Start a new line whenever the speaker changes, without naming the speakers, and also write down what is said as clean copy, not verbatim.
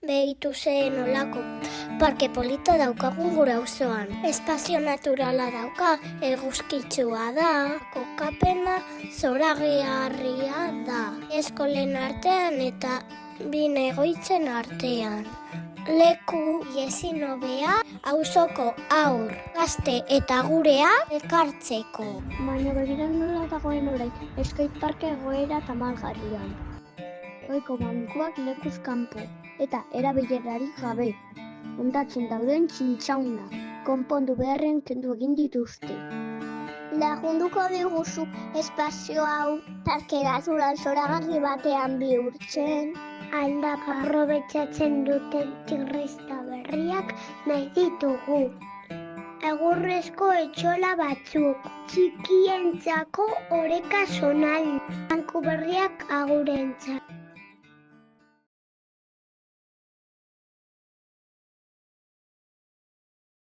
behitu zen olako parke polita daukagun gura auzoan. Espazio naturala dauka, eguzkitsua da, kokapena zoragarria da. Eskolen artean eta bin egoitzen artean. Leku ezin hobea auzoko haur, gazte eta gurea elkartzeko. Baina begira nola dagoen orain, skate parke egoera tamalgarrian. Goiko bankuak lekuz kanpo eta erabilerarik gabe. Hondatzen dauden txintxauna, konpondu beharren kendu egin dituzte. Lagunduko diguzu espazio hau parke natural zoragarri batean bihurtzen. Aldak aprobetxatzen duten tirrista berriak nahi ditugu. Egurrezko etxola batzuk, txikientzako oreka zonal, banku berriak agurentzat.